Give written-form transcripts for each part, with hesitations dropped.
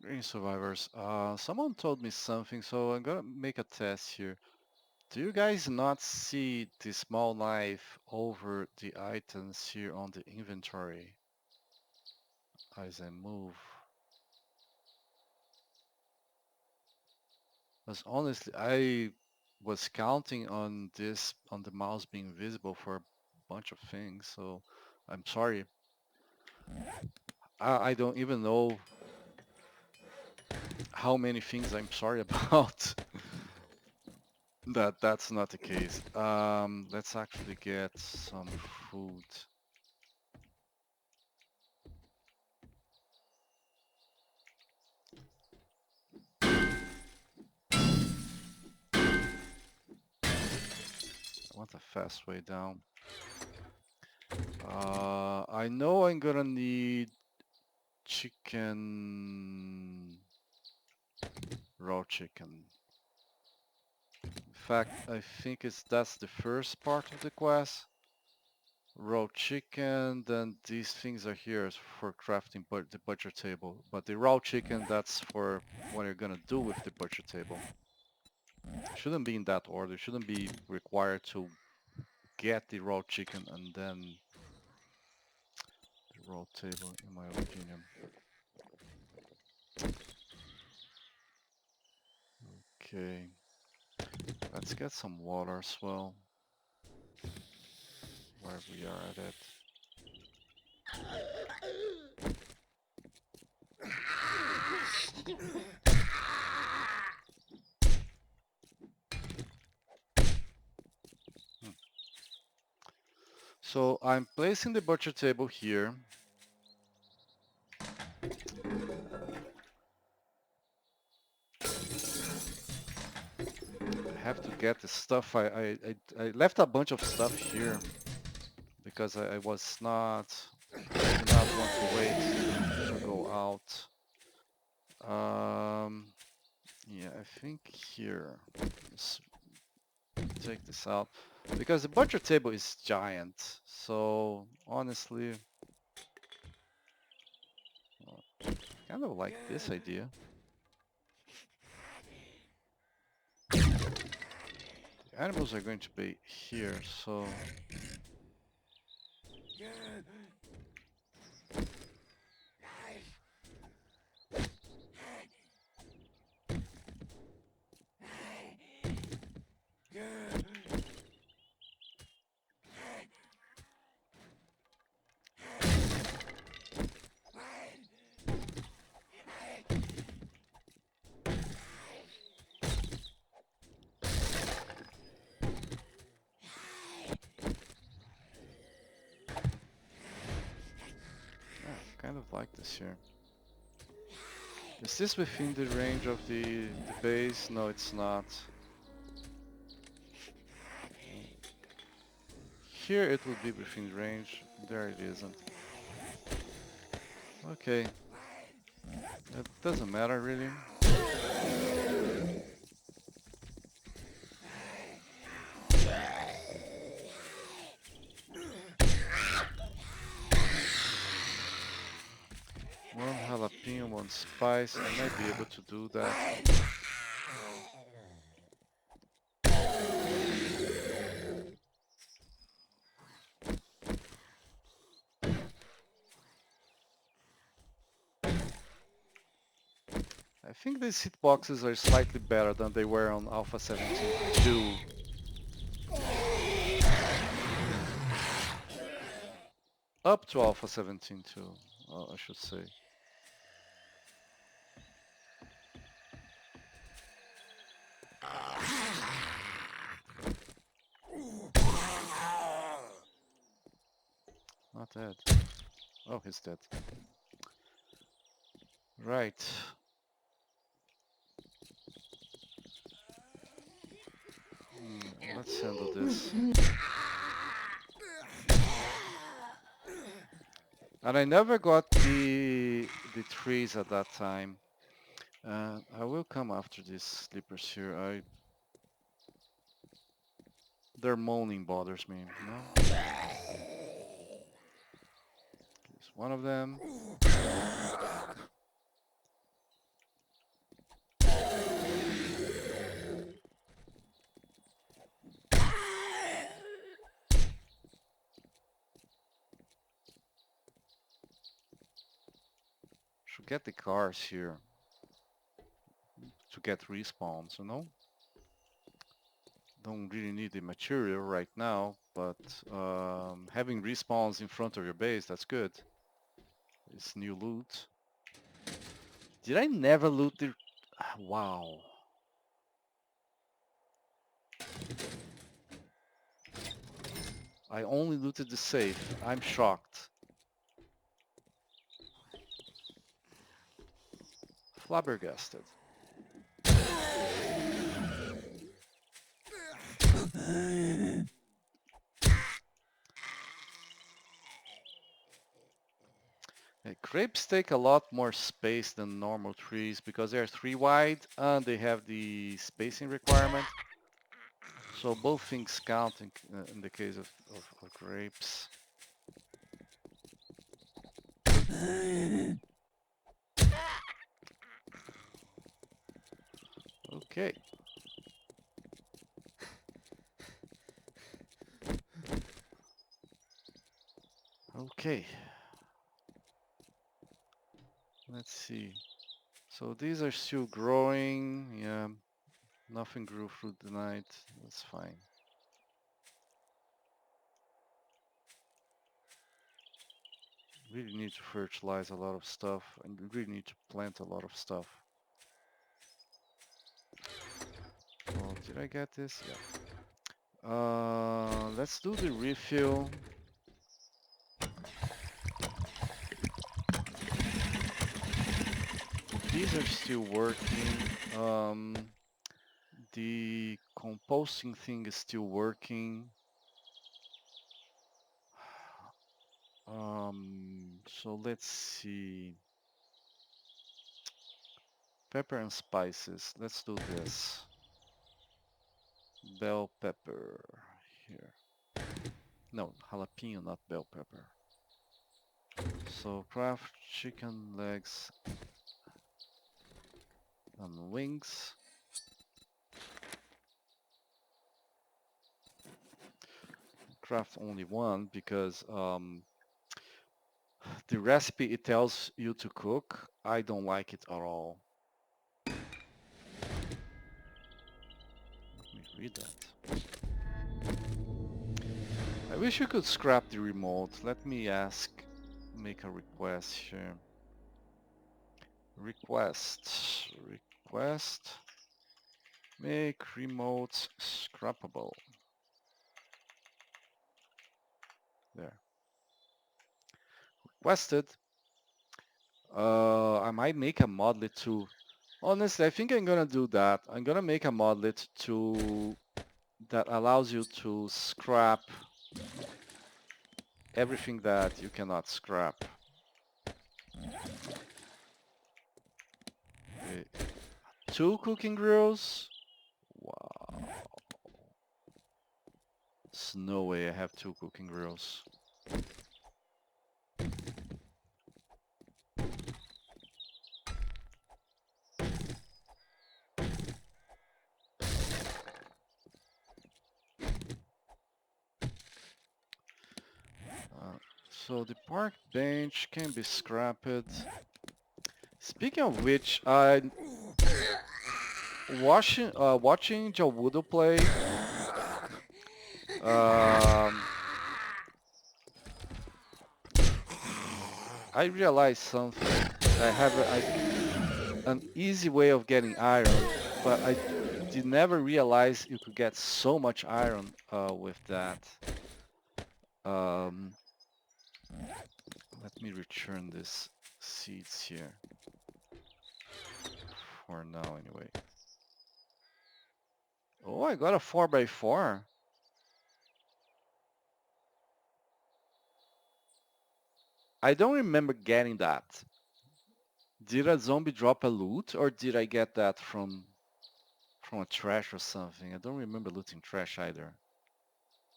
Green survivors. Someone told me something, so I'm gonna make a test here. Do you guys not see the small knife over the items here on the inventory as I move? Because honestly, I was counting on this, on the mouse being visible for a bunch of things, so I'm sorry. I don't even know how many things I'm sorry about. That's not the case. Let's actually get some food. I want a fast way down. I know I'm gonna need chicken, raw chicken. In fact, I think that's the first part of the quest. Raw chicken, then these things are here for crafting the butcher table. But the raw chicken, that's for what you're gonna do with the butcher table. Shouldn't be in that order. Shouldn't be required to get the raw chicken and then the raw table, in my opinion. Okay, let's get some water as well, where we are at it. Hmm. So I'm placing the butcher table here. I have to get the stuff. I left a bunch of stuff here because I was not, I did not want to wait to go out. Yeah, I think here, let's take this out because the butcher table is giant. So honestly, kind of like this idea. The animals are going to be here, so yeah, kind of like this here. Is this within the range of the base? No, it's not. Here it would be within range. There it isn't. Okay, it doesn't matter really. One jalapeno, one spice. I might be able to do that. I think these hitboxes are slightly better than they were on Alpha 17.2. Up to Alpha 17.2, I should say. Not dead. Oh, he's dead. Right. Let's handle this. And I never got the trees at that time. I will come after these sleepers here. Their moaning bothers me, you know? Here's one of them. Forget the cars here to get respawns, you know? Don't really need the material right now, but having respawns in front of your base, that's good. It's new loot. Did I never loot the... Wow. I only looted the safe. I'm shocked. Flabbergasted. Grapes take a lot more space than normal trees because they're 3 wide and they have the spacing requirement. So both things count in the case of grapes. Okay. Okay. Let's see. So these are still growing. Yeah. Nothing grew through the night. That's fine. Really need to fertilize a lot of stuff and really need to plant a lot of stuff. Oh, did I get this? Yeah. Let's do the refill. These are still working. The composting thing is still working. So let's see. Pepper and spices. Let's do this. Bell pepper here. No, jalapeno, not bell pepper. So craft chicken legs and wings. Craft only one because the recipe it tells you to cook. I don't like it at all. Let me read that. I wish you could scrap the remote. Let me make a request here. Request, make remotes scrappable. There. Requested. I might make a modlet too. Honestly, I think I'm gonna do that. I'm gonna make a modlet that allows you to scrap everything that you cannot scrap. Okay. 2 cooking grills? Wow. There's no way I have 2 cooking grills. So the park bench can be scrapped. Speaking of which, watching Jawudo play, um, I realized something. I have an easy way of getting iron, but I did never realize you could get so much iron with that. Um, Let me return this seeds here. For now, anyway. Oh, I got a 4x4. I don't remember getting that. Did a zombie drop a loot, or did I get that from a trash or something? I don't remember looting trash either.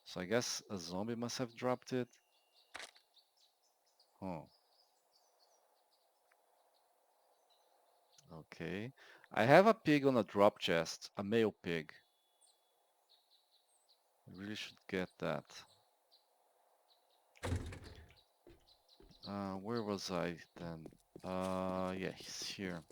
So I guess a zombie must have dropped it. Oh, okay. I have a pig on a drop chest, a male pig. I really should get that. Where was I then? Yeah, he's here.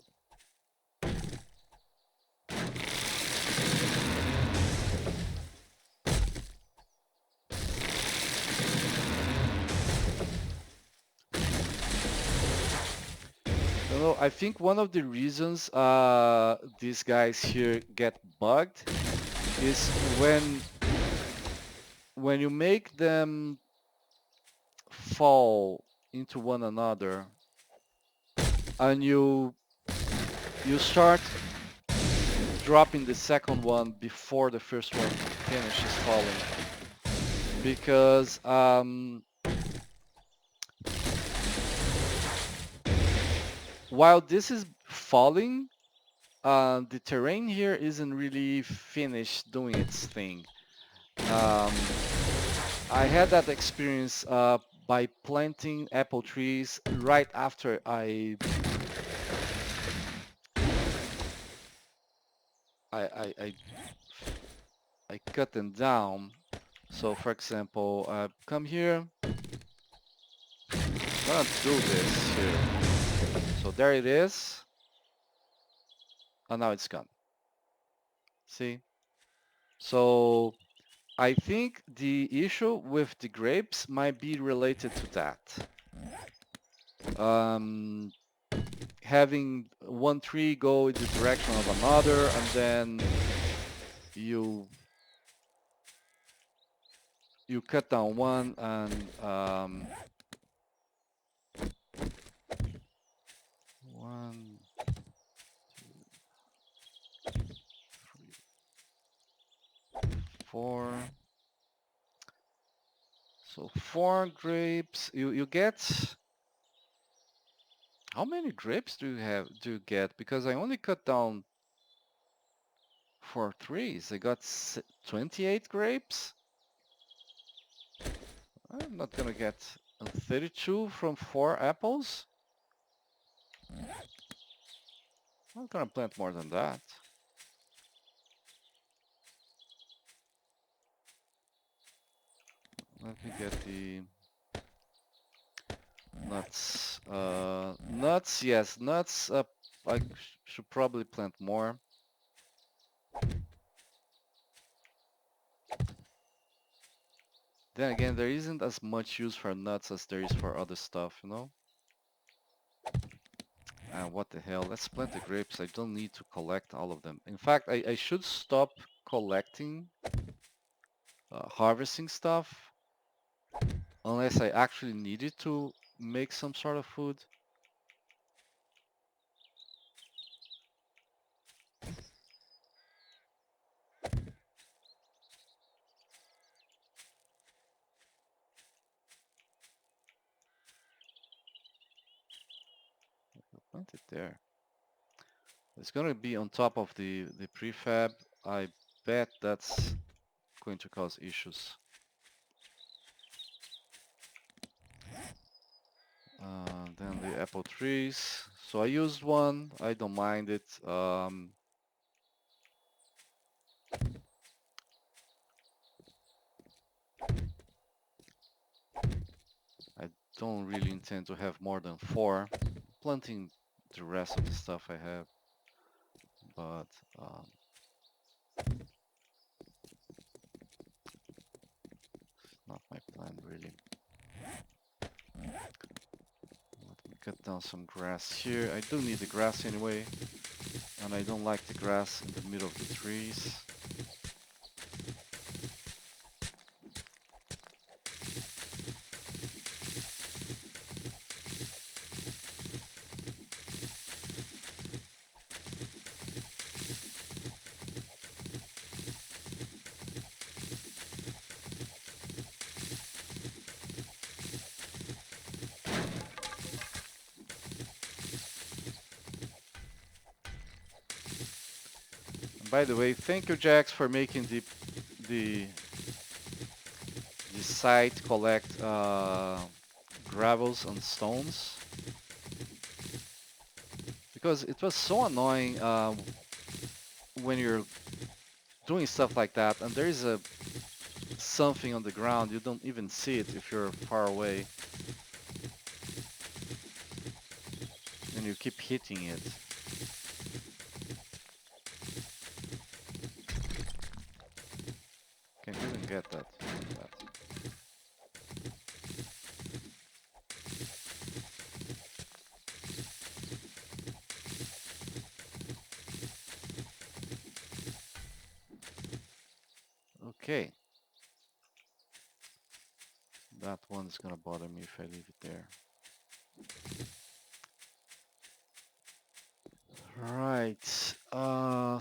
You know, I think one of the reasons these guys here get bugged is when you make them fall into one another and you start dropping the second one before the first one finishes falling because while this is falling, the terrain here isn't really finished doing its thing. Um, I had that experience by planting apple trees right after I I cut them down. So for example, come here, I'm gonna do this here. So there it is, and now it's gone. See? So I think the issue with the grapes might be related to that. Um, having one tree go in the direction of another, and then you you cut down one and one, three, four. So four grapes. You get how many grapes do you get? Because I only cut down four trees. I got 28 grapes. I'm not gonna get 32 from four apples. I'm not gonna plant more than that. Let me get the nuts. Nuts, yes, nuts. I should probably plant more. Then again, there isn't as much use for nuts as there is for other stuff, you know? What the hell? Let's plant the grapes. I don't need to collect all of them. In fact, I should stop collecting, harvesting stuff unless I actually need it to make some sort of food. Plant it there. It's gonna be on top of the prefab. I bet that's going to cause issues. Then the apple trees. So I used one. I don't mind it. I don't really intend to have more than four. Planting the rest of the stuff I have, but um, it's not my plan really. Let me cut down some grass here. I do need the grass anyway, and I don't like the grass in the middle of the trees. And by the way, thank you, Jax, for making the the site collect gravels and stones, because it was so annoying when you're doing stuff like that and there is a something on the ground, you don't even see it if you're far away. and you keep hitting it. Can't even get that. Okay. That one's gonna bother me if I leave it there. Right.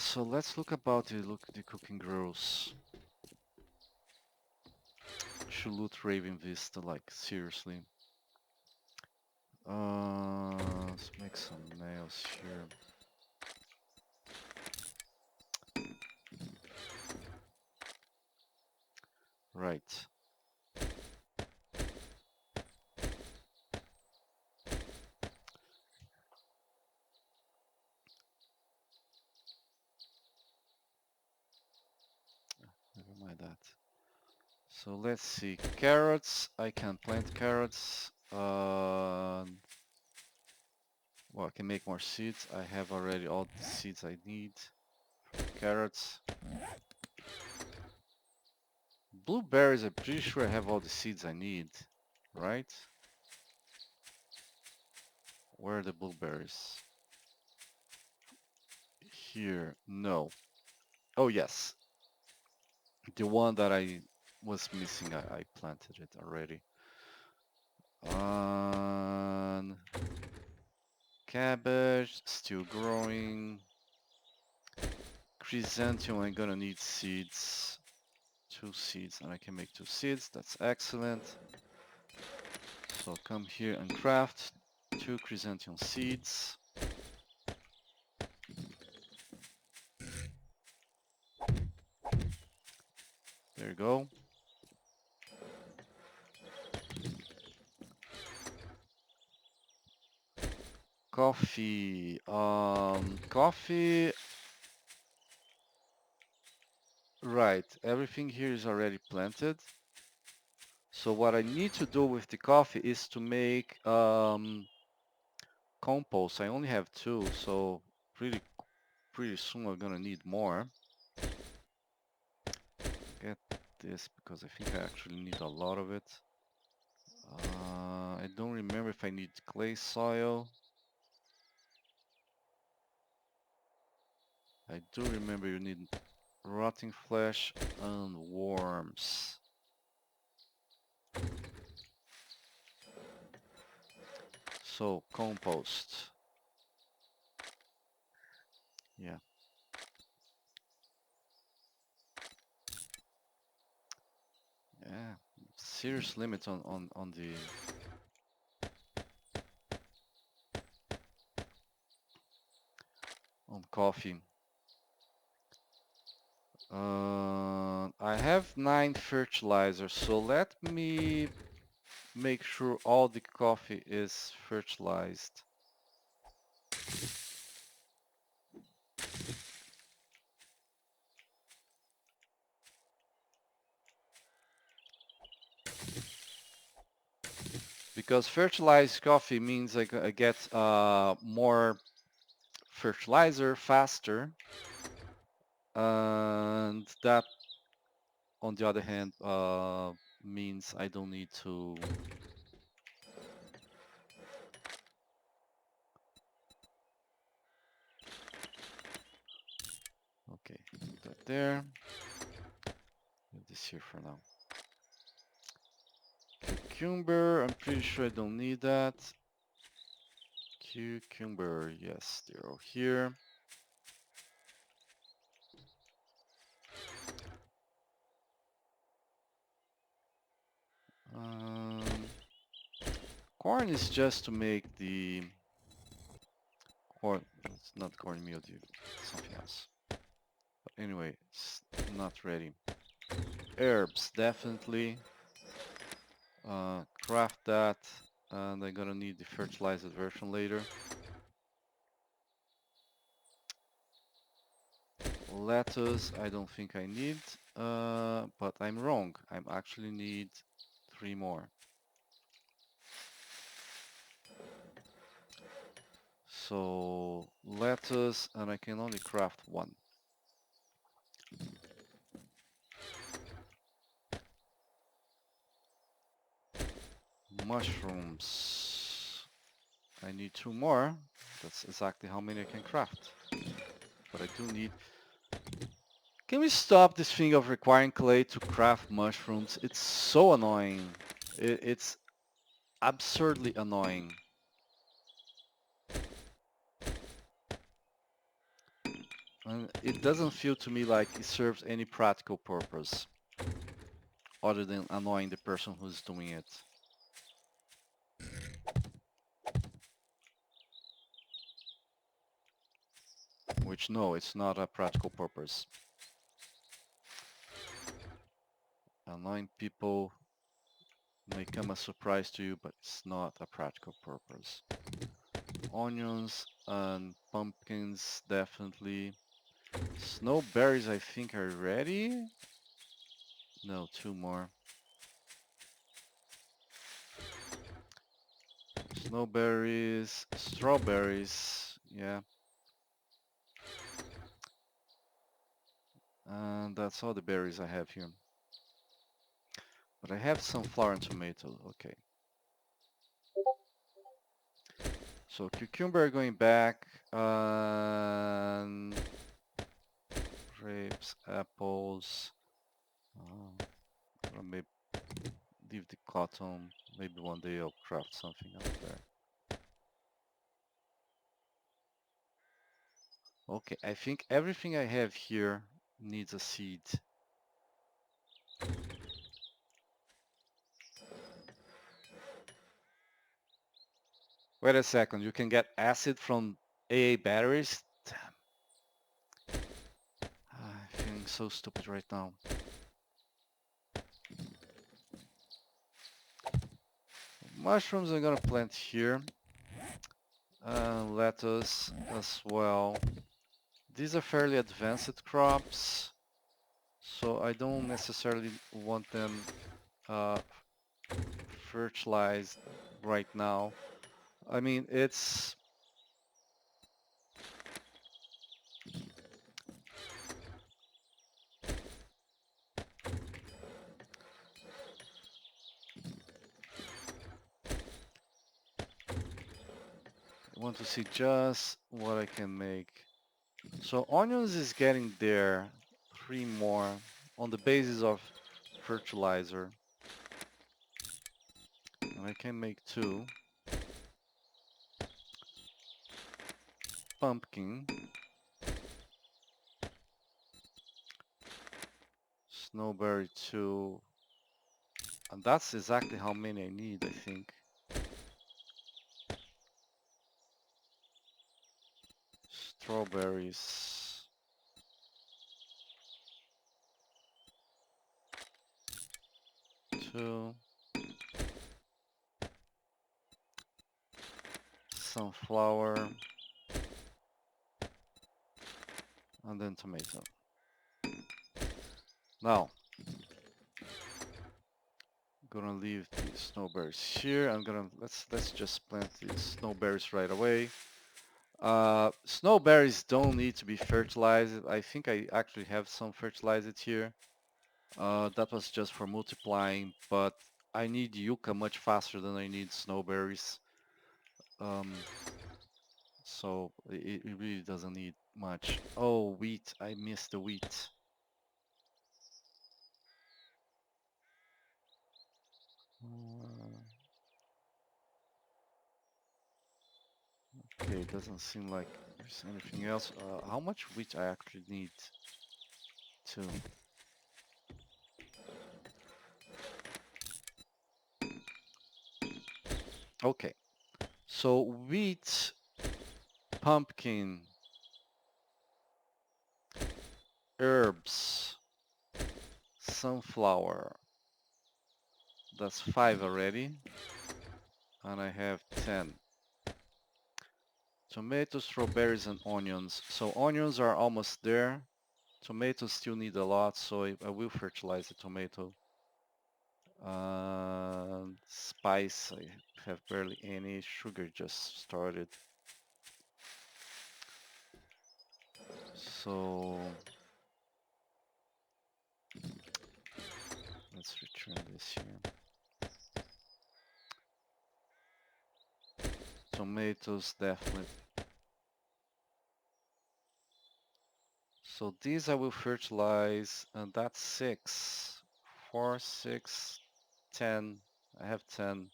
So let's look about the cooking rules. Should loot Raven Vista, like seriously. Let's make some nails here. Right. Never mind that. So let's see. Carrots. I can plant carrots. Well, I can make more seeds. I have already all the seeds I need. Carrots. Blueberries, I'm pretty sure I have all the seeds I need. Right? Where are the blueberries? Here. No. Oh, yes. The one that I was missing, I planted it already. Cabbage, still growing. Chrysanthemum, I'm gonna need seeds. 2 seeds, and I can make 2 seeds. That's excellent. So come here and craft 2 chrysanthemum seeds. There you go. Coffee. Coffee. Right. Everything here is already planted. So what I need to do with the coffee is to make compost. I only have 2, so pretty soon I'm gonna need more. Get this because I think I actually need a lot of it. I don't remember if I need clay soil. I do remember you need rotting flesh and worms. So compost. Yeah. Yeah. Serious limit on the coffee. I have 9 fertilizers, so let me make sure all the coffee is fertilized. Because fertilized coffee means I get more fertilizer faster, and that, on the other hand, means I don't need to. Okay, put that there. Leave this here for now. Cucumber, I'm pretty sure I don't need that. Cucumber, yes, they're all here. Um, corn is just to make the corn. It's not cornmeal, dude. It's something else. But anyway, it's not ready. Herbs, definitely. Craft that, and I'm gonna need the fertilized version later. Lettuce, I don't think I need, but I'm wrong. I actually need 3 more. So lettuce, and I can only craft one. Mushrooms. I need 2 more. That's exactly how many I can craft. But I do need... Can we stop this thing of requiring clay to craft mushrooms? It's so annoying. It's absurdly annoying. And it doesn't feel to me like it serves any practical purpose other than annoying the person who's doing it. Which, no, it's not a practical purpose. Annoying people may come as a surprise to you, but it's not a practical purpose. Onions and pumpkins, definitely. Snowberries, I think, are ready. No, 2 more. Snowberries, strawberries, yeah. And that's all the berries I have here. But I have sunflower and tomato, okay. So cucumber going back, and grapes, apples. Maybe leave the cotton. Maybe one day I'll craft something out there. Okay, I think everything I have here needs a seed. Wait a second, you can get acid from AA batteries? Damn. I'm feeling so stupid right now. Mushrooms I'm gonna plant here. Lettuce as well. These are fairly advanced crops, so I don't necessarily want them uh, fertilized right now. I mean, it's... I want to see just what I can make. So onions is getting there. 3 more on the basis of fertilizer. And I can make 2. Pumpkin. Snowberry 2. And that's exactly how many I need, I think. Strawberries. 2. Sunflower. And then tomato. Now, I'm gonna leave the snowberries here. let's just plant these snowberries right away. Snowberries don't need to be fertilized. I think I actually have some fertilized here. That was just for multiplying, but I need yucca much faster than I need snowberries. Um, so it really doesn't need much. Oh, wheat. I missed the wheat. Okay, it doesn't seem like there's anything else. How much wheat I actually need to... Okay, so wheat, pumpkin, herbs, sunflower. That's 5 already. And I have 10. Tomatoes, strawberries, and onions. So onions are almost there. Tomatoes still need a lot, so I will fertilize the tomato. Spice, I have barely any. Sugar just started. So let's return this here. Tomatoes, definitely. So these I will fertilize, and that's 6. 4, 6, 10. I have 10.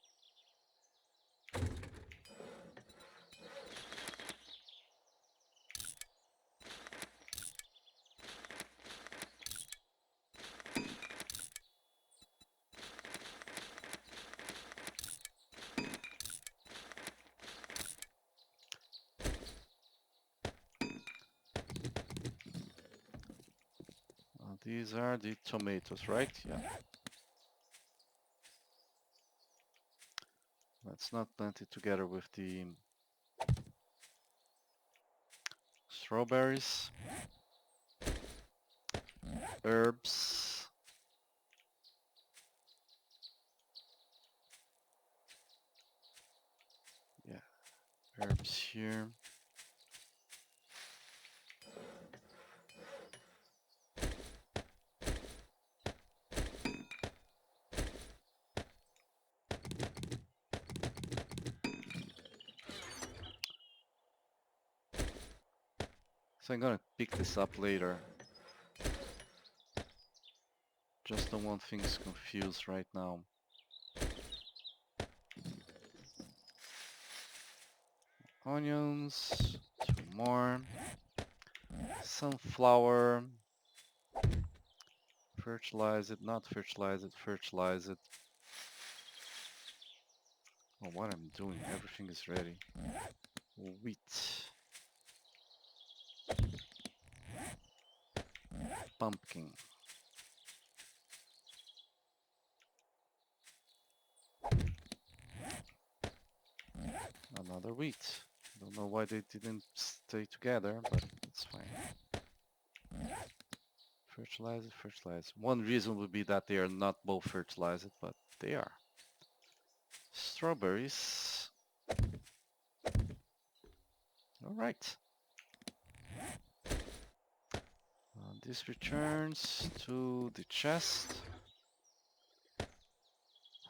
These are the tomatoes, right? Yeah. Let's not plant it together with the strawberries. Herbs. Yeah, herbs here. So I'm gonna pick this up later. Just don't want things confused right now. Onions, 2 more. Sunflower. Fertilize it, not fertilize it, fertilize it. Oh, what I'm doing, everything is ready. Wheat. Pumpkin. Another wheat. Don't know why they didn't stay together, but it's fine. Fertilize it, fertilize. One reason would be that they are not both fertilized, but they are. Strawberries. All right. This returns to the chest.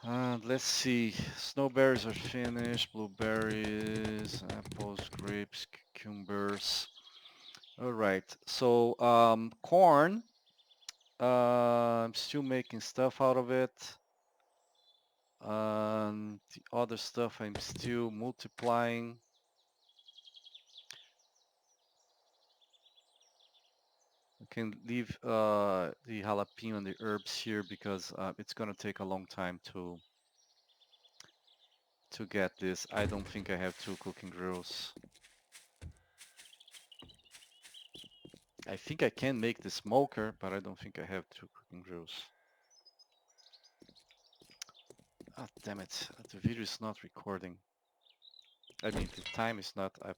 And let's see. Snowberries are finished. Blueberries, apples, grapes, cucumbers. All right. So corn. I'm still making stuff out of it. The other stuff I'm still multiplying. I can leave the jalapeno and the herbs here because it's gonna take a long time to get this. I don't think I have 2 cooking grills. I think I can make the smoker, but I don't think I have 2 cooking grills. Ah, damn it. The video is not recording. I mean, the time is not up.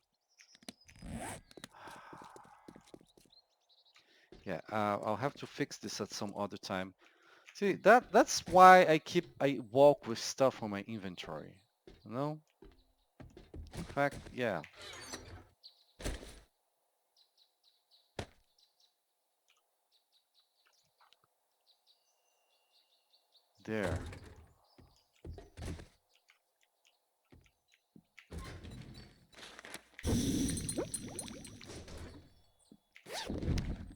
Yeah, I'll have to fix this at some other time. See, that's why I walk with stuff on my inventory. You know? In fact, yeah. There.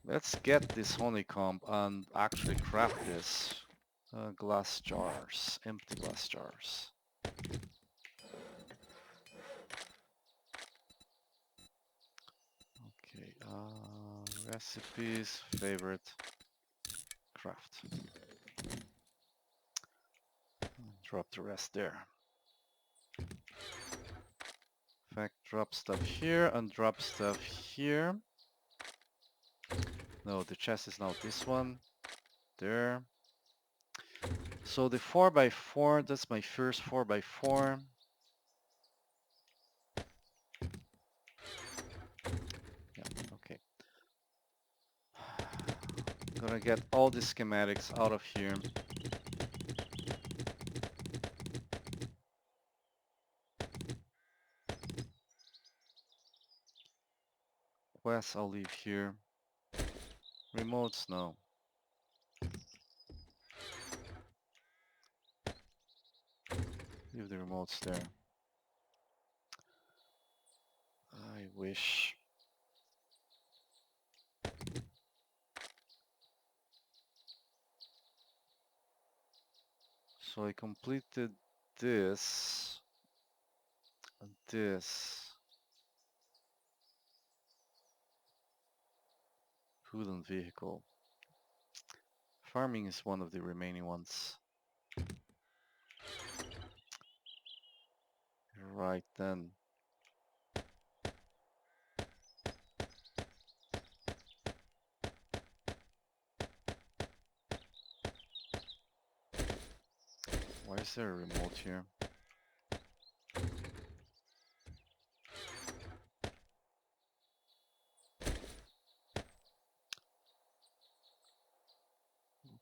Let's get this honeycomb and actually craft this. Glass jars, empty glass jars. Okay, recipes, favorite, craft. Drop the rest there. In fact, drop stuff here and drop stuff here. No, the chest is now this one. There. So the 4x4, that's my first 4x4. Yeah, okay. Gonna get all the schematics out of here. quests I'll leave here. Remotes, no. Leave the remotes there. I wish. So I completed this and this. Food and vehicle. Farming is one of the remaining ones. Right then. Why is there a remote here?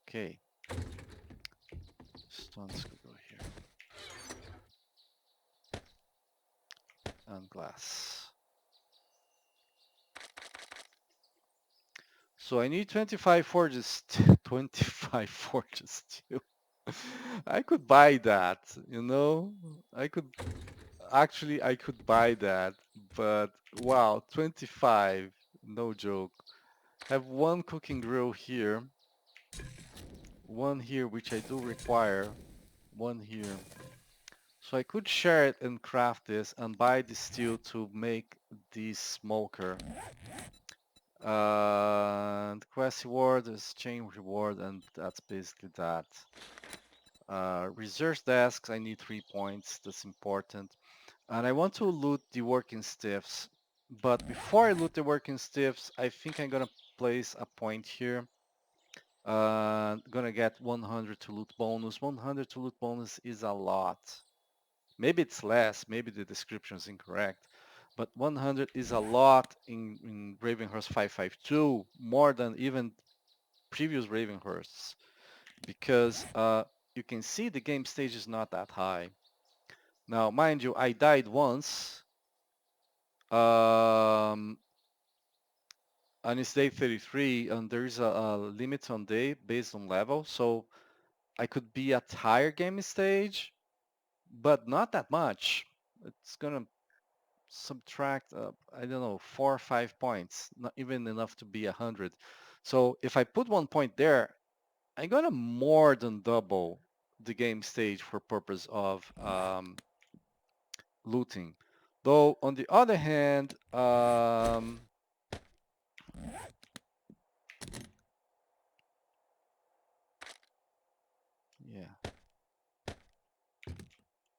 Okay. Stones could go here. And glass. So I need 25 forges. 25 forges too. I could buy that, you know? I could I could buy that, but wow, 25, no joke. Have one cooking grill here, one here which I do require, one here. So I could share it and craft this and buy the steel to make the smoker. And quest reward is chain reward, and that's basically that. Research desks, I need 3 points, that's important. And I want to loot the working stiffs. But before I loot the working stiffs, I think I'm gonna place a point here. Gonna get 100 to loot bonus. 100 to loot bonus is a lot. Maybe it's less, maybe the description is incorrect. But 100 is a lot in Ravenhearst 552, more than even previous Ravenhearsts. Because you can see the game stage is not that high. Now, mind you, I died once. And it's day 33, and there is a limit on day based on level. So I could be at higher game stage, but not that much. It's gonna subtract, I don't know, 4 or 5 points, not even enough to be 100. So if I put 1 point there, I'm gonna more than double the game stage for purpose of looting. Though on the other hand, yeah.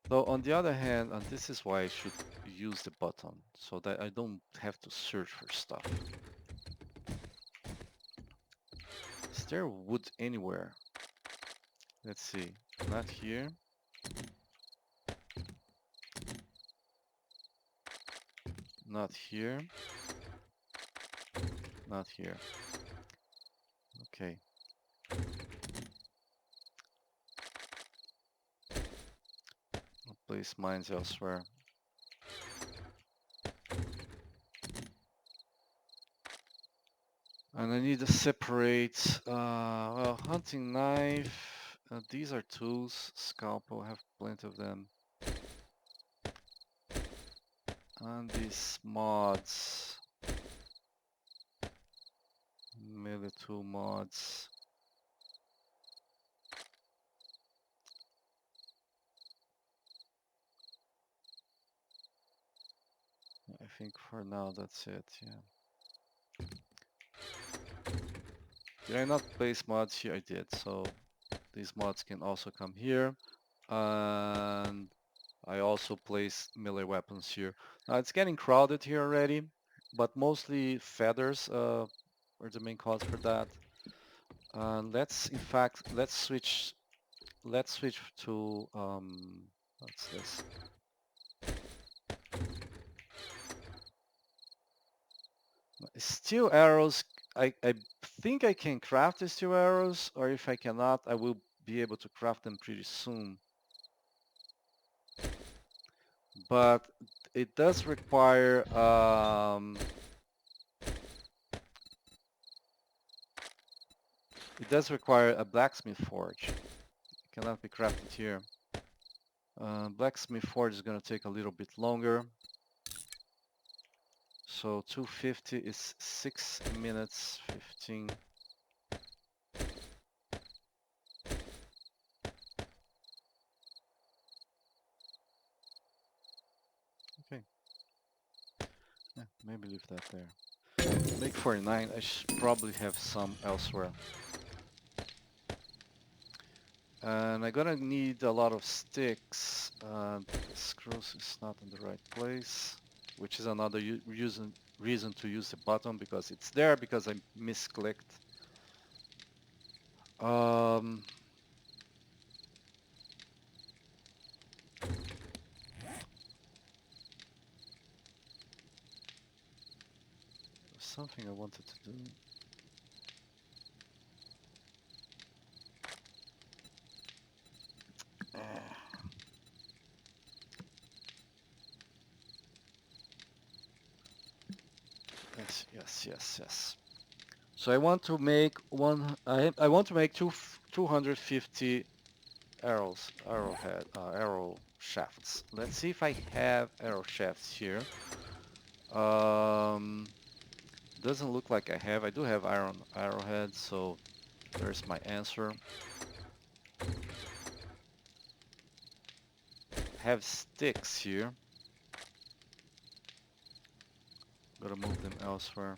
Though on the other hand, and this is why I should use the button, so that I don't have to search for stuff. Is there wood anywhere? Let's see. Not here. Not here. Not here. Okay. I'll place mines elsewhere. And I need to separate, well, hunting knife. These are tools. Scalpel, I have plenty of them. And these mods. Melee tool mods. I think for now that's it, yeah. Did I not place mods here? I did, so these mods can also come here. And I also placed melee weapons here. Now it's getting crowded here already, but mostly feathers are the main cause for that. Let's, in fact, let's switch to, what's this? Steel arrows, I think I can craft the steel arrows, or if I cannot, I will be able to craft them pretty soon. But it does require It does require a blacksmith forge. It cannot be crafted here. Blacksmith forge is going to take a little bit longer. So 250 is 6 minutes 15. Okay. Yeah, maybe leave that there. Make 49. I should probably have some elsewhere. And I'm gonna need a lot of sticks. Screws is not in the right place, which is another reason to use the button, because it's there because I misclicked. Um, something I wanted to do. Yes. So I want to make I want to make 250 arrow shafts. Let's see if I have arrow shafts here. Um, doesn't look like I have. I do have iron arrowheads, so there's my answer. Have sticks here. Gotta move them elsewhere.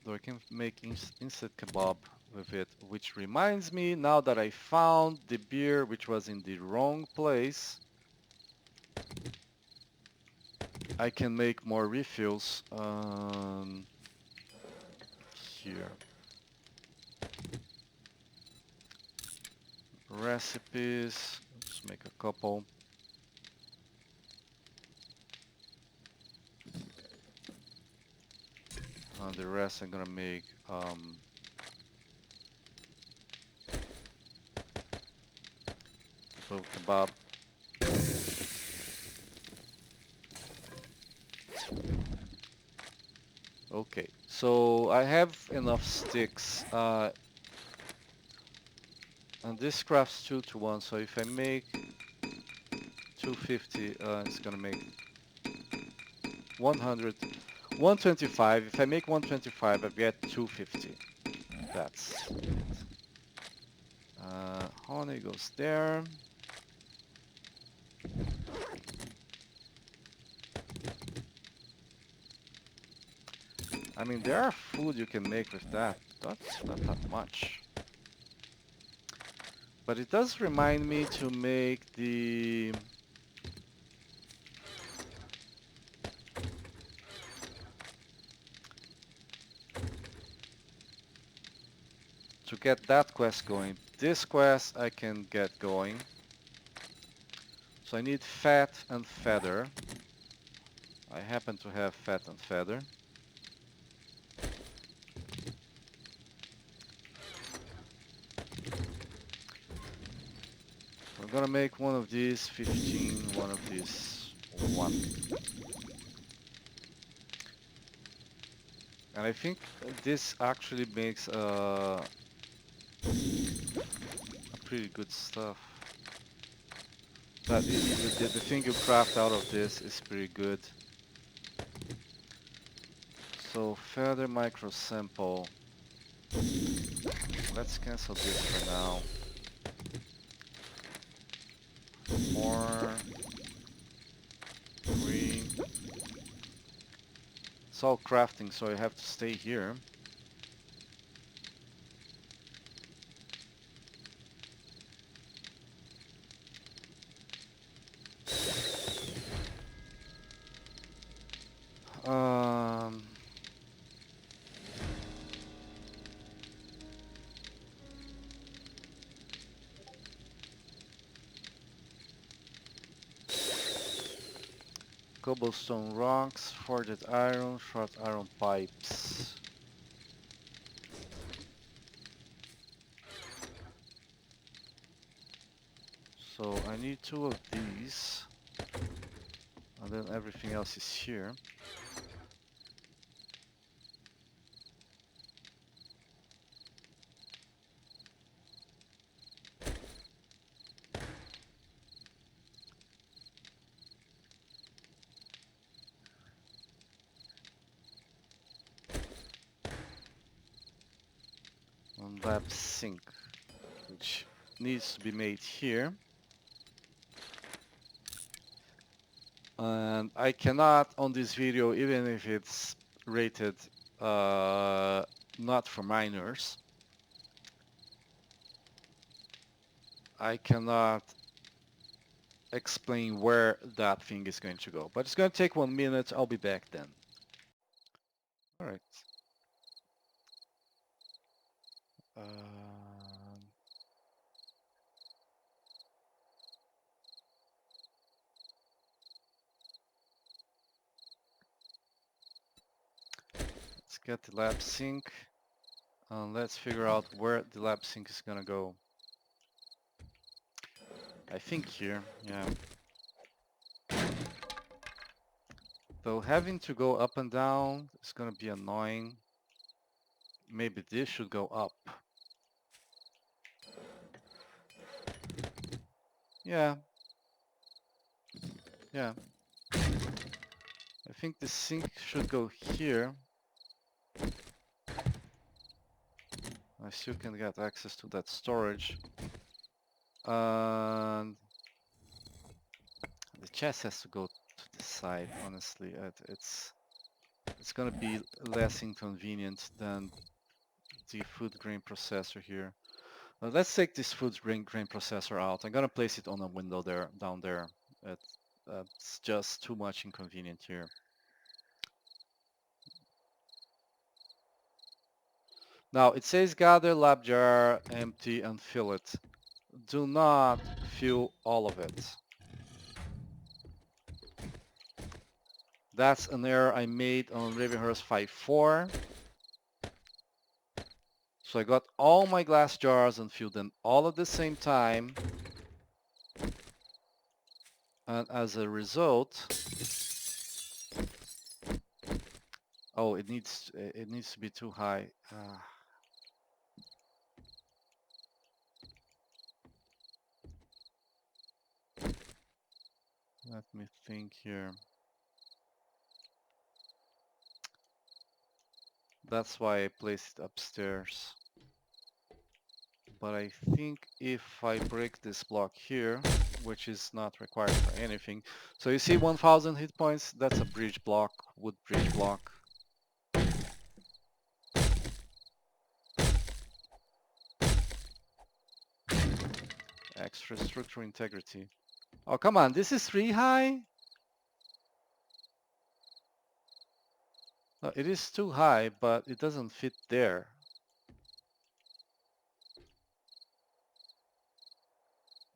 Though I can make instant kebab with it, which reminds me, now that I found the beer which was in the wrong place, I can make more refills here. Recipes, let's make a couple. The rest I'm gonna make kebab. Okay, so I have enough sticks, and this crafts 2 to 1, so if I make 250, it's gonna make 100, 125. If I make 125, I get 250. That's it. Honey goes there. I mean, there are food you can make with that. That's not that much. But it does remind me to make the... to get that quest going. This quest I can get going. So I need fat and feather. I happen to have fat and feather. I'm gonna make one of these 15, one of these 1. And I think this actually makes a pretty good stuff. But the thing you craft out of this is pretty good. So feather micro sample. Let's cancel this for now. More. 3. It's all crafting, so I have to stay here. Um, Cobblestone rocks, forged iron, short iron pipes. So I need 2 of these, and then everything else is here. lab sink, which needs to be made here. And I cannot on this video, even if it's rated not for minors, I cannot explain where that thing is going to go. But it's going to take 1 minute. I'll be back then. All right. Let's get the lab sink. Let's figure out where the lab sink is going to go. I think here, yeah. Though having to go up and down is going to be annoying. Maybe this should go up. Yeah. Yeah. I think the sink should go here. I still can get access to that storage. And the chest has to go to the side, honestly. It's gonna be less inconvenient than the food grain processor here. Let's take this food grain processor out. I'm gonna place it on a window there, down there. It's just too much inconvenient here. Now it says gather lab jar, empty and fill it. Do not fill all of it. That's an error I made on Ravenhearst 5.4. So I got all my glass jars and filled them all at the same time. And as a result, oh, it needs to be too high. Let me think here. That's why I placed it upstairs. But I think if I break this block here, which is not required for anything. So you see 1000 hit points, that's a bridge block, wood bridge block. Extra structural integrity. Oh, come on, this is 3 high? No, it is too high, but it doesn't fit there.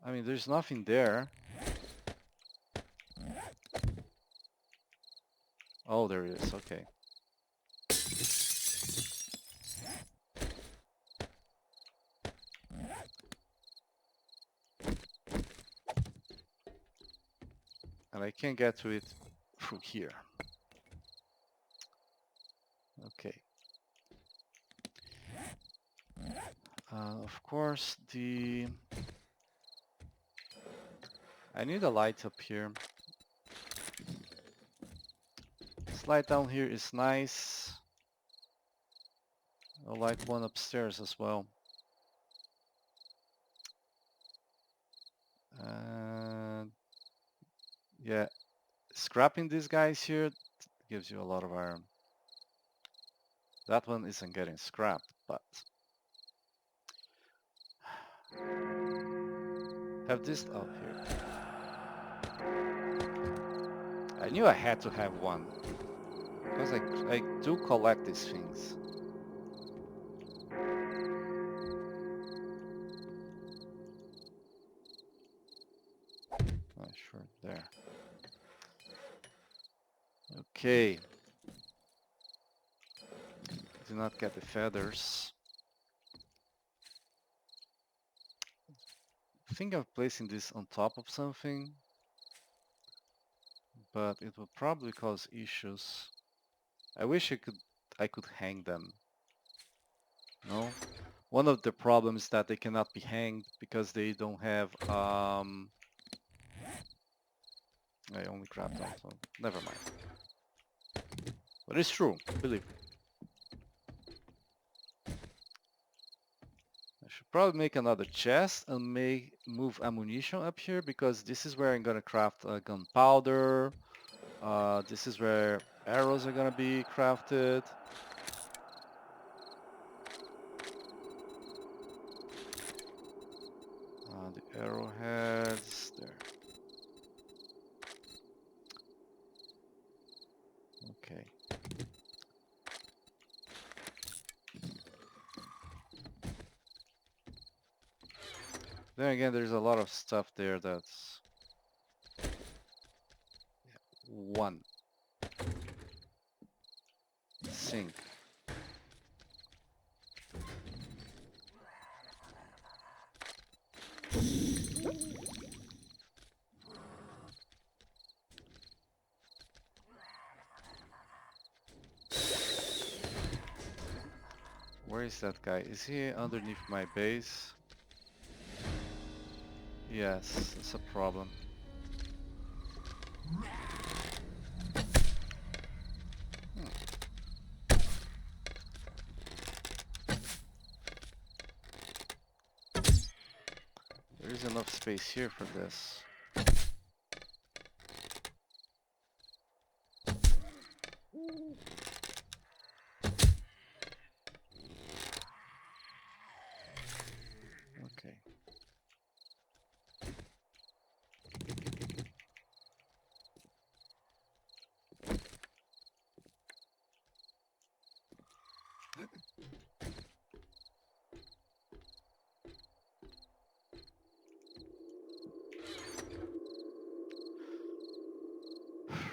I mean, there's nothing there. Oh, there it is, okay. And I can't get to it through here. Okay. Of course, I need a light up here. This light down here is nice. I'll light one upstairs as well. And yeah, scrapping these guys here gives you a lot of iron. That one isn't getting scrapped, but have this out here. I knew I had to have one because I do collect these things. Oh, sure, there. Okay. Do not get the feathers. I think I'm placing this on top of something, but it will probably cause issues. I wish I could hang them. No? One of the problems is that they cannot be hanged because they don't have I only grabbed them, so never mind. But it's true, believe me. probably make another chest and move ammunition up here because this is where I'm gonna craft gunpowder. This is where arrows are gonna be crafted. The arrowheads there. Okay. Then again, there's a lot of stuff there that's one sink. Where is that guy? Is he underneath my base? Yes, that's a problem. There is enough space here for this. Okay.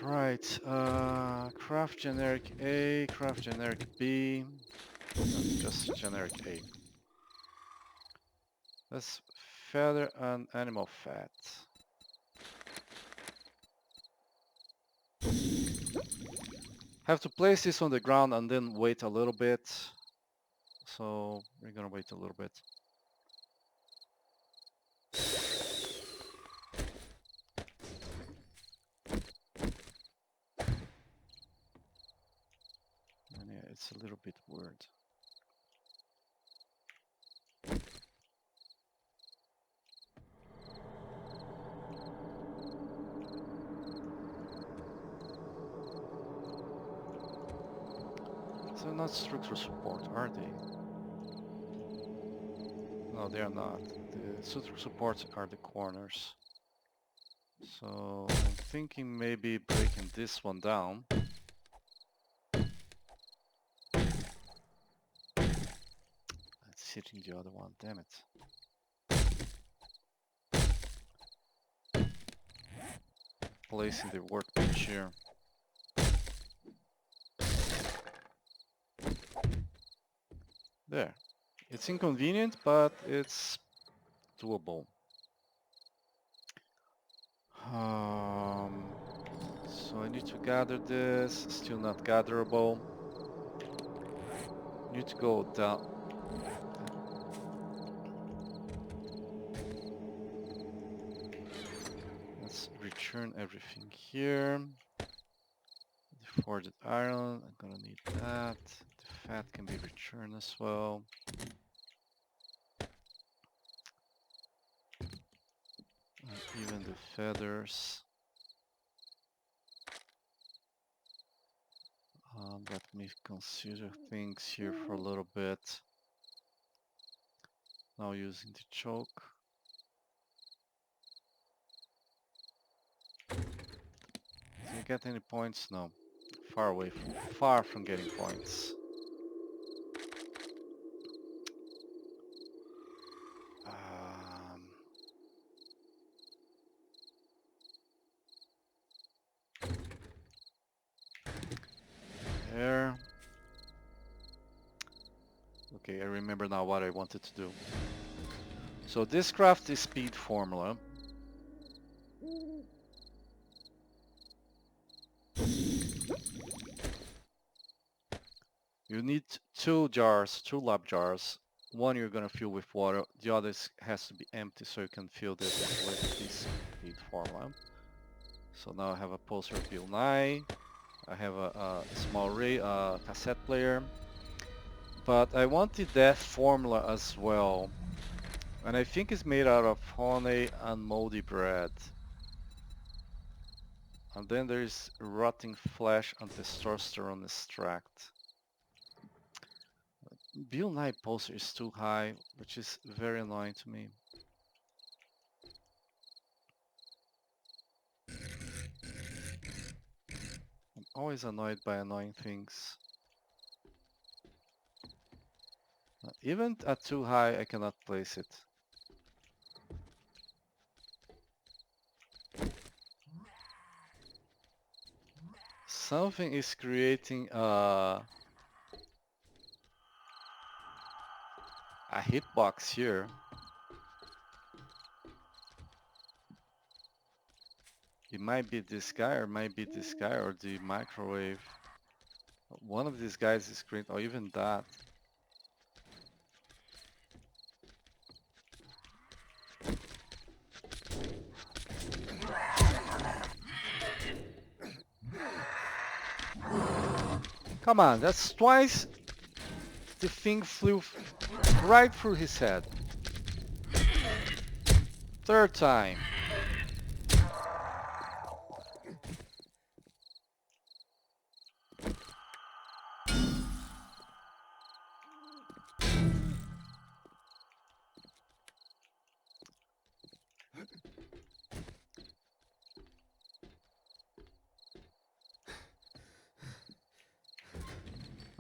Right, craft generic A, craft generic B, no, just generic A. That's feather and animal fat. Have to place this on the ground and then wait a little bit. So we're gonna wait a little bit. And yeah, it's a little bit weird. So not structural support, are they? No, they are not. The structural supports are the corners. So I'm thinking maybe breaking this one down. It's hitting the other one, damn it. Placing the workbench here. There. It's inconvenient, but it's doable. So I need to gather this, still not gatherable. Need to go down. Let's return everything here. The forged iron, I'm gonna need that. The fat can be returned as well. Even the feathers. Let me consider things here for a little bit. Now using the choke. Did you get any points? No. Far from getting points. Um, there. Okay, I remember now what I wanted to do. So this craft is speed formula. You need two lab jars. One you're gonna fill with water, the other has to be empty so you can fill this with this speed formula. So now I have a pulsar bill 9, I have a small ray cassette player, but I wanted that formula as well. And I think it's made out of honey and moldy bread. And then there's rotting flesh and testosterone extract. Bill Nye poster is too high, which is very annoying to me. I'm always annoyed by annoying things. Even at too high, I cannot place it. Something is creating a hitbox here. It might be this guy or might be this guy or the microwave. One of these guys is green or even that. Come on, that's twice the thing flew right through his head. Third time.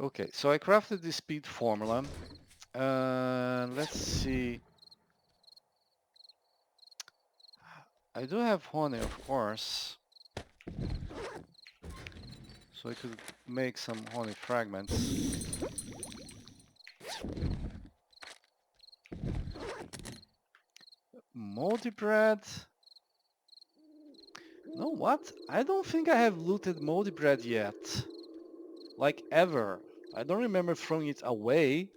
Okay, so I crafted the speed formula. Let's see. I do have honey, of course. So I could make some honey fragments. Moldy bread. No, what? I don't think I have looted moldy bread yet. Like ever. I don't remember throwing it away.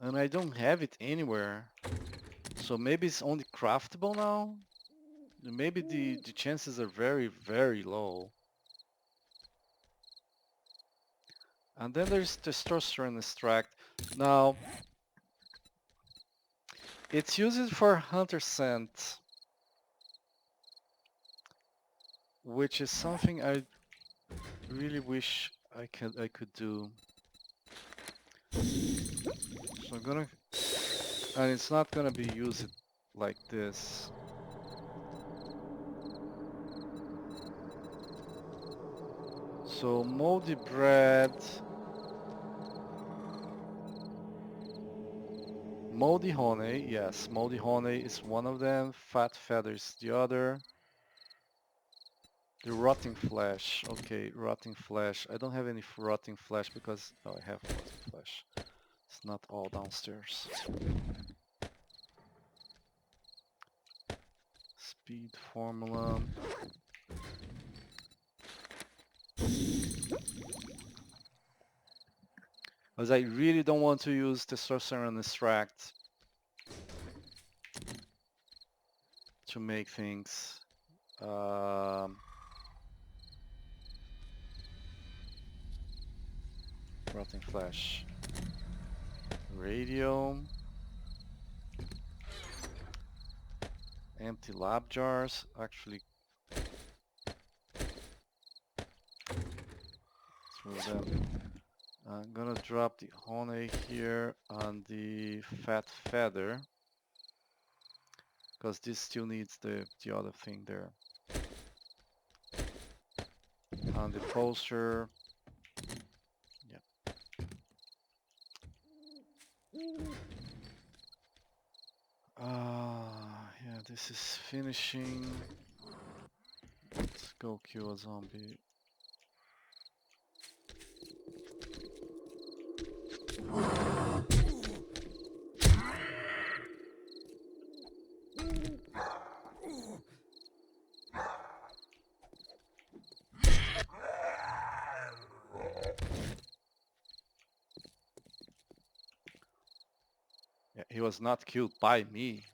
And I don't have it anywhere. So maybe it's only craftable now? Maybe the chances are very, very low. And then there's testosterone extract. Now, it's used for hunter scent, which is something I really wish I could do. So I'm gonna, and it's not gonna be used like this. So moldy bread, moldy honey, yes, moldy honey is one of them, fat feather is the other. The rotting flesh, okay, rotting flesh. I don't have any rotting flesh because, oh, I have rotting flesh. It's not all downstairs. Speed formula. Because I really don't want to use testosterone extract to make things. Rotting flesh. Radio. Empty lab jars. Actually, throw them. I'm gonna drop the honey here on the fat feather. Because this still needs the other thing there. On the poster. Yep. Yeah, this is finishing. Let's go kill a zombie. Yeah, he was not killed by me.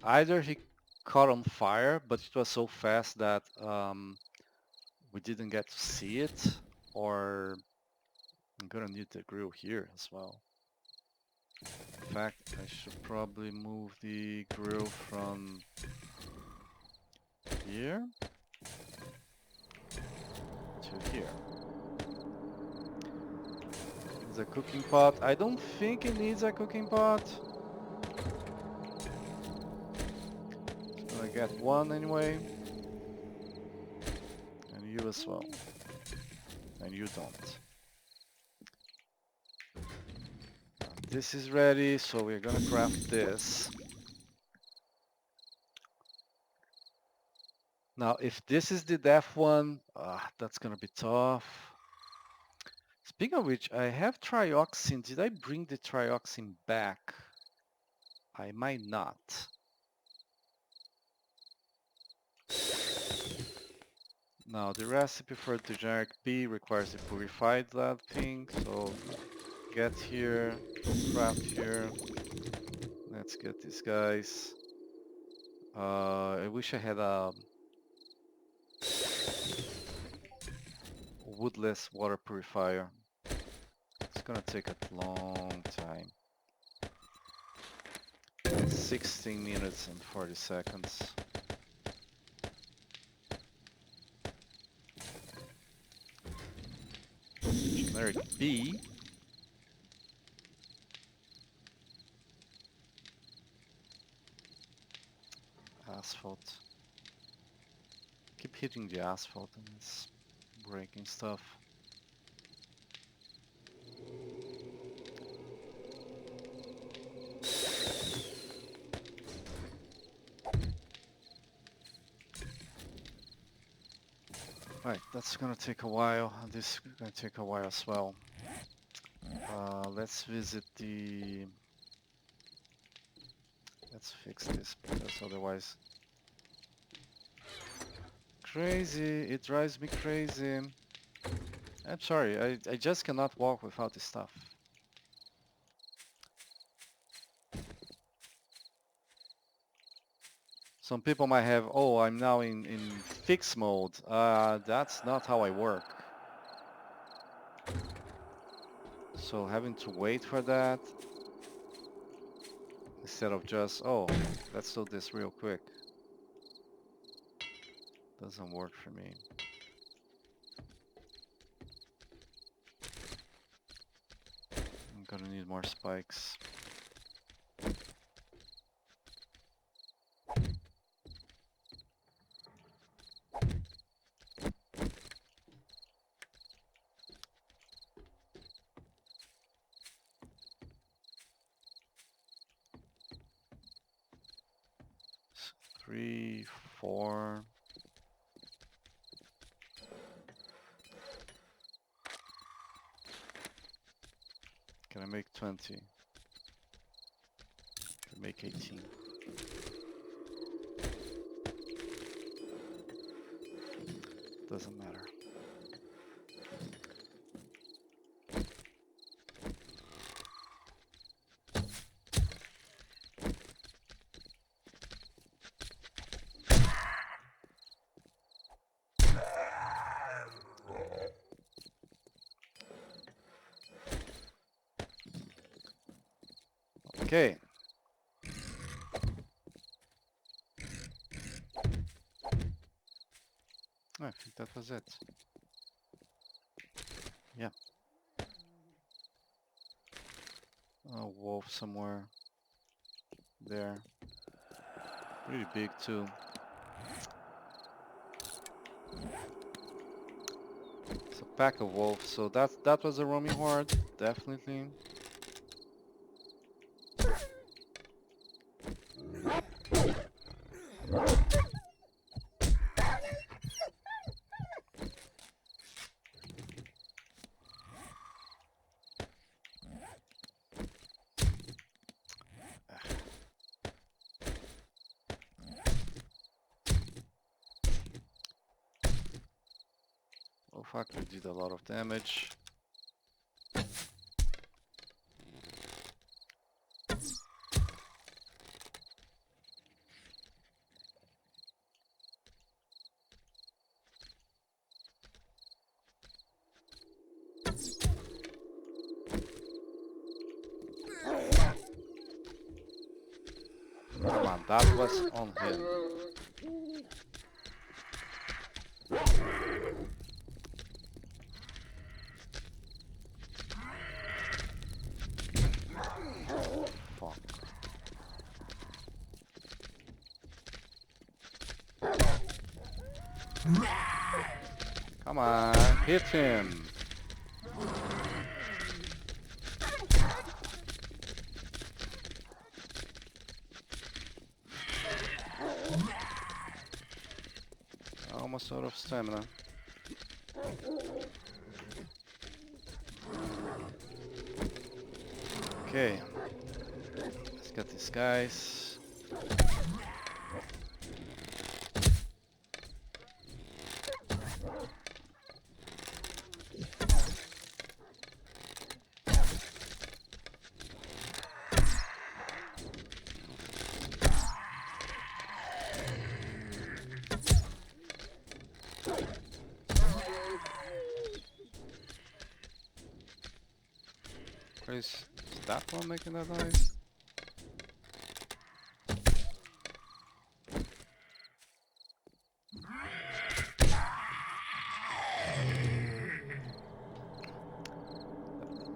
Either he caught on fire, but it was so fast that we didn't get to see it, or I'm gonna need the grill here as well. In fact, I should probably move the grill from here to here. Needs a cooking pot. I don't think it needs a cooking pot. Just gonna get one anyway. And you as well. And you don't. This is ready, so we're gonna craft this. Now, if this is the death one, that's gonna be tough. Speaking of which, I have trioxin. Did I bring the trioxin back? I might not. Now, the recipe for the generic B requires a purified lab thing, so get here, craft here. Let's get these guys. I wish I had a woodless water purifier. It's gonna take a long time. 16 minutes and 40 seconds. Generic B. Asphalt. Keep hitting the asphalt and it's breaking stuff. Right, that's gonna take a while. This is gonna take a while as well. Let's visit the... Let's fix this, because otherwise... Crazy, it drives me crazy. I'm sorry, I just cannot walk without this stuff. Some people might have, oh, I'm now in fix mode. That's not how I work. So having to wait for that, instead of just, oh, let's do this real quick. Doesn't work for me. I'm gonna need more spikes. Three, four. Can I make 20? Can I make 18? Doesn't matter. Okay. I think that was it. Yeah. A wolf somewhere there. Pretty big too. It's a pack of wolves, so that was a roaming horde, definitely. Oh fuck, we did a lot of damage. Come on, that was on him. Fuck. Come on, hit him. Almost out of stamina. Okay, let's get these guys. Is that one making that noise?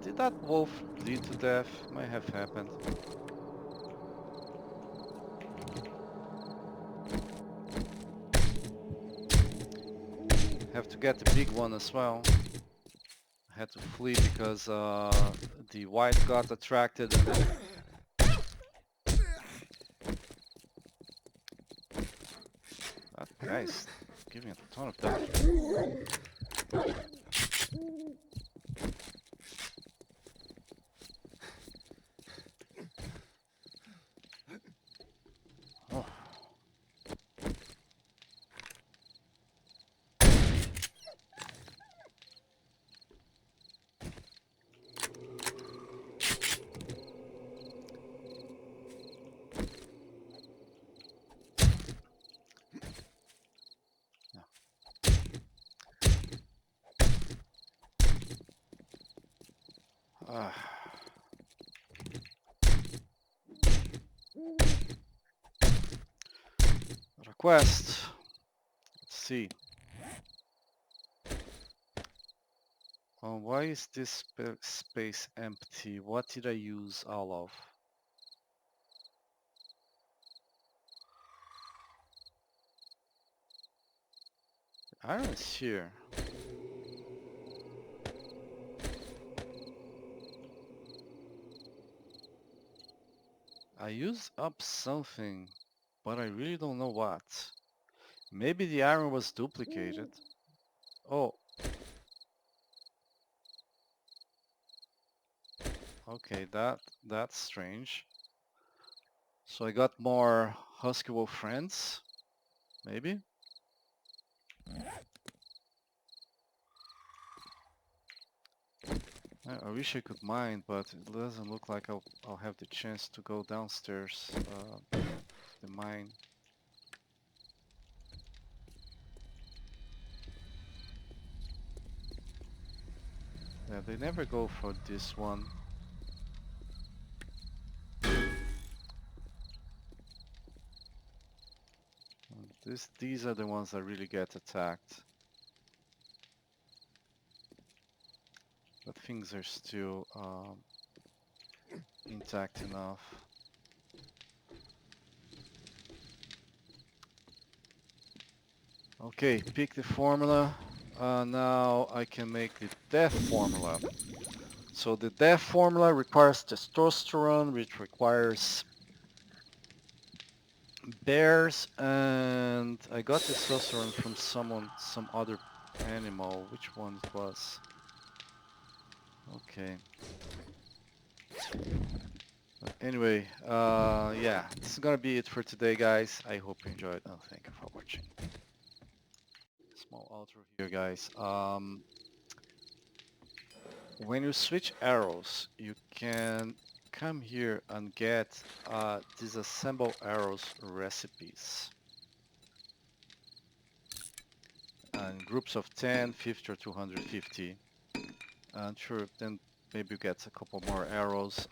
Did that wolf bleed to death? Might have happened. Have to get the big one as well. I had to flee because the white got attracted and then... That guy's giving a ton of damage. Oh. Ah. Request. Let's see. Why is this space empty? What did I use all of? Iron is here. I used up something, but I really don't know what. Maybe the iron was duplicated. Oh. Okay, that's strange. So I got more Husky Wolf friends, maybe? I wish I could mine, but it doesn't look like I'll have the chance to go downstairs the mine. Yeah, they never go for this one. These are the ones that really get attacked. But things are still intact enough. Okay, pick the formula. Now I can make the death formula. So the death formula requires testosterone, which requires bears, and I got testosterone from some other animal. Which one it was? Okay. But anyway, yeah, this is gonna be it for today, guys. I hope you enjoyed. Oh, thank you for watching. Small outro here, guys. When you switch arrows, you can come here and get disassemble arrows recipes. And groups of 10, 50 or 250. And sure, then maybe you get a couple more arrows.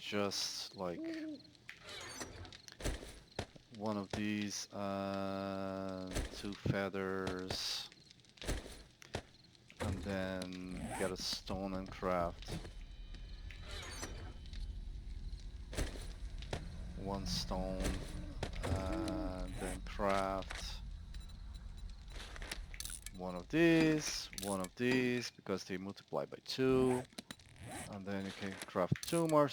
just like one of these and 2 feathers, and then get a stone and craft 1 stone, and then craft one of these, because they multiply by 2, and then you can craft 2 more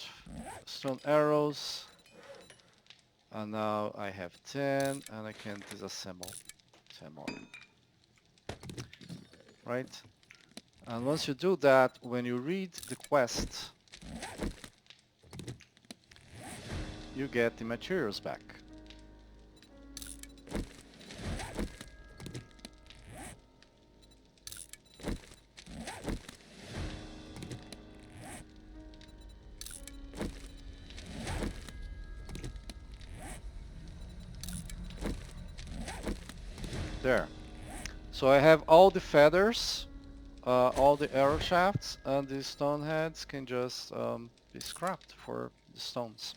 stone arrows, and now I have 10, and I can disassemble 10 more, right? And once you do that, when you read the quest, you get the materials back. There. So I have all the feathers, all the arrow shafts, and the stone heads can just be scrapped for the stones.